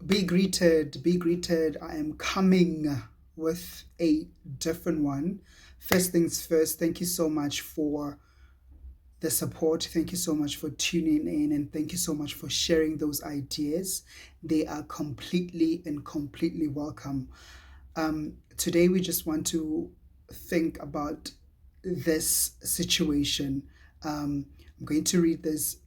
Be greeted, be greeted. I am coming with a different one. First things first, thank you so much for the support. Thank you so much for tuning in, and thank you so much for sharing those ideas. They are completely welcome. Today, we just want to think about this situation. I'm going to read this.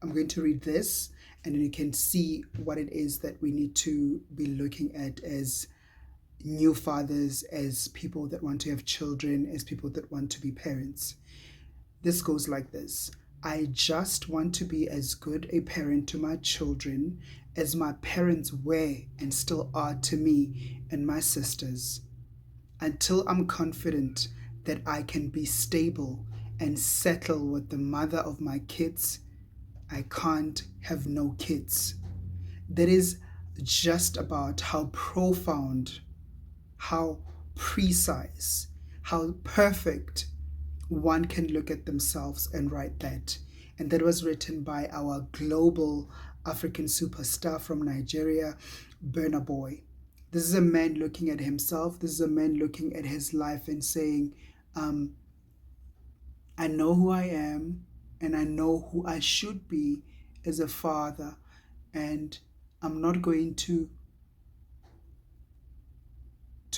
I'm going to read this, and then you can see what it is that we need to be looking at as new fathers, as people that want to have children, as people that want to be parents. This goes like this: I just want to be as good a parent to my children as my parents were and still are to me and my sisters, until I'm confident that I can be stable and settle with the mother of my kids. I can't have no kids. That is just about how profound, how precise, how perfect one can look at themselves and write that. And that was written by our global African superstar from Nigeria, Burna Boy. This is a man looking at himself. This is a man looking at his life and saying, I know who I am and I know who I should be as a father. And I'm not going to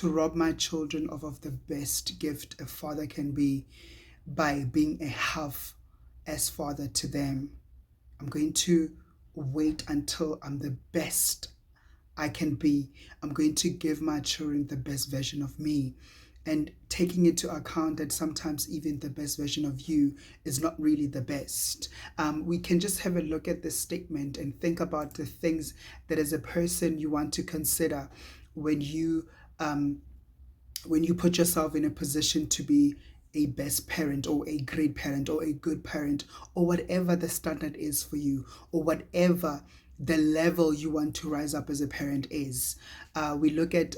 rob my children of the best gift a father can be by being a half as father to them. I'm going to wait until I'm the best I can be. I'm going to give my children the best version of me. And taking into account that sometimes even the best version of you is not really the best. We can just have a look at this statement and think about the things that as a person you want to consider when you put yourself in a position to be a best parent or a great parent or a good parent, or whatever the standard is for you, or whatever the level you want to rise up as a parent is. We look at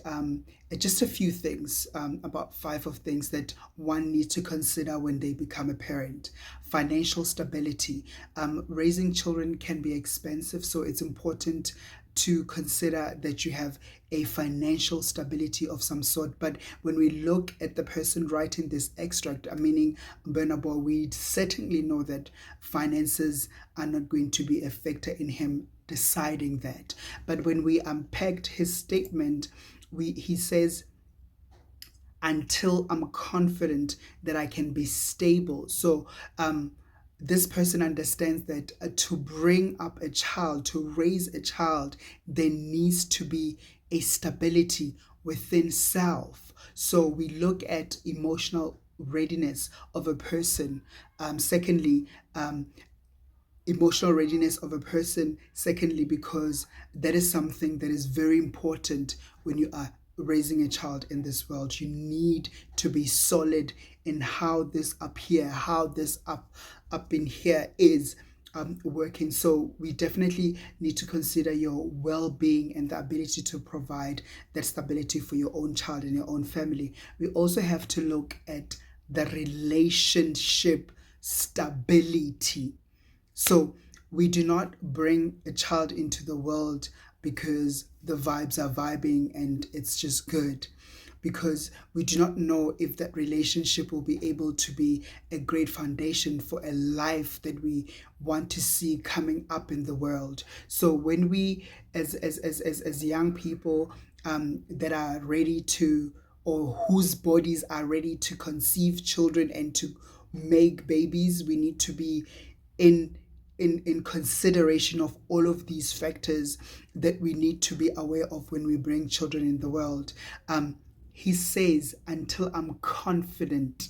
just a few things, about five of things that one needs to consider when they become a parent. Financial stability. Raising children can be expensive, so it's important to consider that you have a financial stability of some sort. But when we look at the person writing this extract, meaning Burna Boy, we certainly know that finances are not going to be a factor in him deciding that. But when we unpacked his statement, he says, until I'm confident that I can be stable. So this person understands that to bring up a child, to raise a child, there needs to be a stability within self. So we look at emotional readiness of a person. Secondly, emotional readiness of a person. Secondly, because that is something that is very important when you are raising a child in this world. You need to be solid in how this up here, how this up in here is working. So we definitely need to consider your well-being and the ability to provide that stability for your own child and your own family. We also have to look at the relationship stability. So we do not bring a child into the world because the vibes are vibing and it's just good, because we do not know if that relationship will be able to be a great foundation for a life that we want to see coming up in the world. So when we, as young people that are ready to, or whose bodies are ready to conceive children and to make babies, we need to be in consideration of all of these factors that we need to be aware of when we bring children in the world. He says, until I'm confident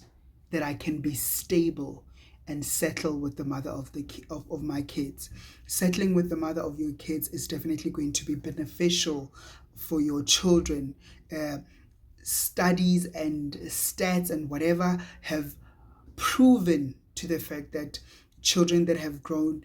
that I can be stable and settle with the mother of my kids. Settling with the mother of your kids is definitely going to be beneficial for your children. Studies and stats and whatever have proven to the fact that children that have grown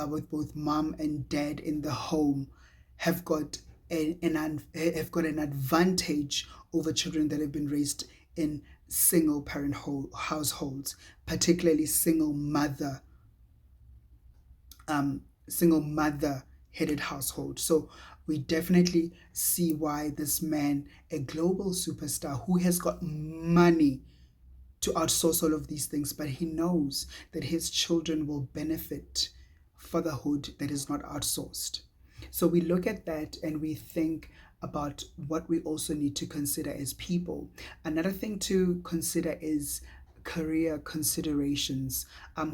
with both mom and dad in the home have got have got an advantage over children that have been raised in single parent households, particularly single mother headed household. So we definitely see why this man, a global superstar who has got money to outsource all of these things, but he knows that his children will benefit fatherhood that is not outsourced. So we look at that and we think about what we also need to consider as people. Another thing to consider is career considerations.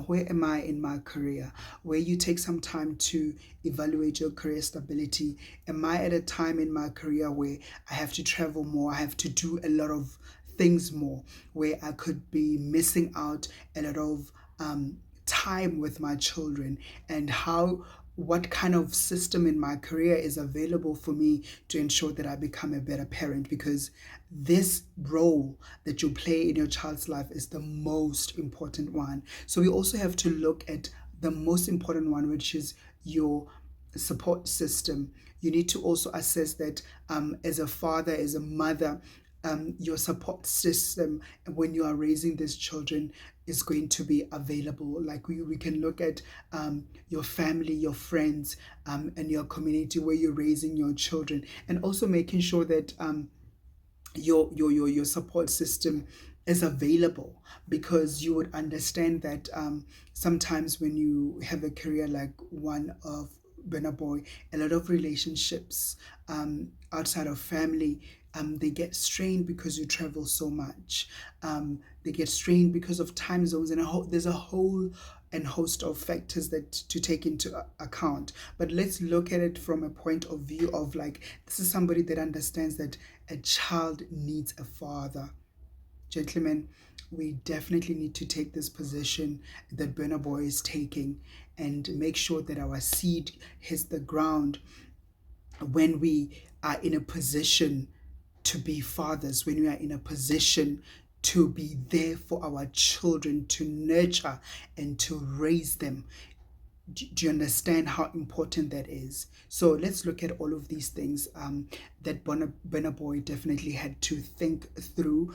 Where am I in my career? Where you take some time to evaluate your career stability. Am I at a time in my career where I have to travel more? I have to do a lot of things more, where I could be missing out a lot of time with my children, and what kind of system in my career is available for me to ensure that I become a better parent, because this role that you play in your child's life is the most important one. So we also have to look at the most important one, which is your support system. You need to also assess that as a father, as a mother, your support system when you are raising these children is going to be available. Like we can look at your family, your friends, and your community where you're raising your children, and also making sure that your support system is available, because you would understand that sometimes when you have a career like one of Burna Boy, a lot of relationships outside of family, they get strained because you travel so much. They get strained because of time zones, and there's a whole and host of factors that to take into account. But let's look at it from a point of view of like, this is somebody that understands that a child needs a father. Gentlemen, we definitely need to take this position that Burna Boy is taking and make sure that our seed hits the ground when we are in a position to be fathers, when we are in a position to be there for our children, to nurture and to raise them. Do you understand how important that is? So let's look at all of these things that Burna Boy definitely had to think through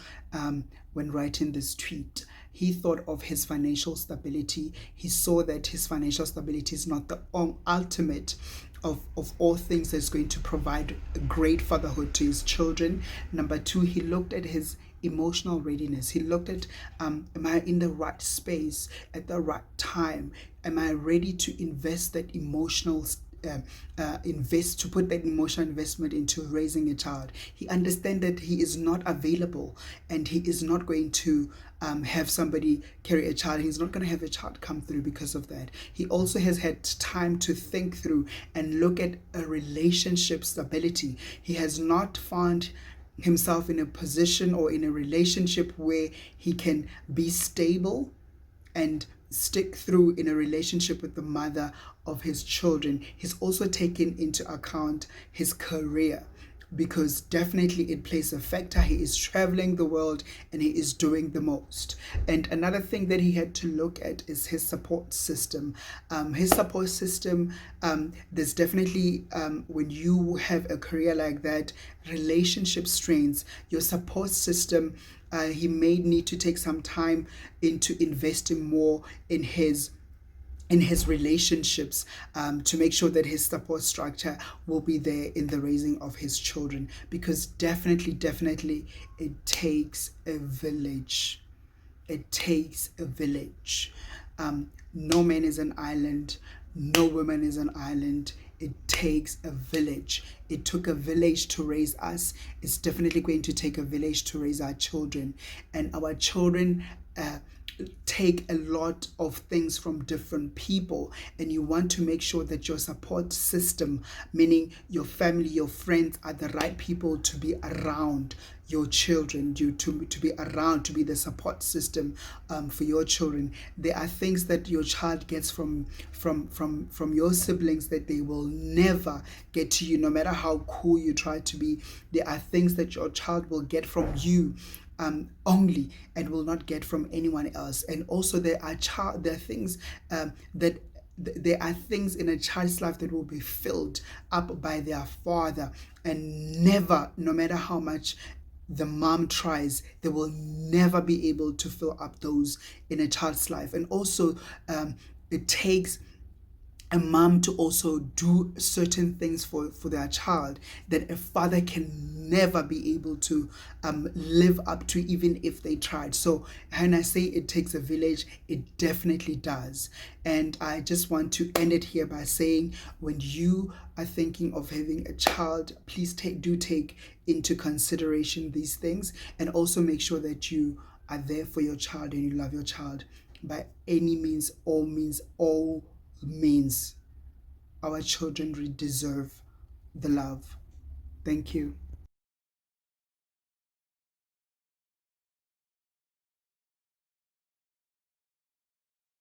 when writing this tweet. He thought of his financial stability. He saw that his financial stability is not the ultimate of all things that's going to provide great fatherhood to his children. Number two, he looked at his emotional readiness. He looked at, am I in the right space at the right time? Am I ready to invest that emotional to put that emotional investment into raising a child? He understands that he is not available, and he is not going to have somebody carry a child. He's not going to have a child come through because of that. He also has had time to think through and look at a relationship stability. He has not found himself in a position or in a relationship where he can be stable and stick through in a relationship with the mother of his children. He's also taken into account his career, because definitely it plays a factor. He is traveling the world and he is doing the most. And another thing that he had to look at is his support system. There's definitely, when you have a career like that, relationship strains, your support system, he may need to take some time into investing more in his relationships, to make sure that his support structure will be there in the raising of his children, because definitely it takes a village. It takes a village. No man is an island, no woman is an island. It takes a village. It took a village to raise us. It's definitely going to take a village to raise our children, and our children take a lot of things from different people, and you want to make sure that your support system, meaning your family, your friends, are the right people to be around your children, to be around, to be the support system for your children. There are things that your child gets from your siblings that they will never get to you, no matter how cool you try to be. There are things that your child will get from you only, and will not get from anyone else. And also there are things that there are things in a child's life that will be filled up by their father, and never, no matter how much the mom tries, they will never be able to fill up those in a child's life. And also it takes a mom to also do certain things for their child that a father can never be able to live up to, even if they tried. So when I say it takes a village, it definitely does. And I just want to end it here by saying, when you are thinking of having a child, please take into consideration these things, and also make sure that you are there for your child and you love your child by any means, all means, all means. Our children deserve the love. Thank you.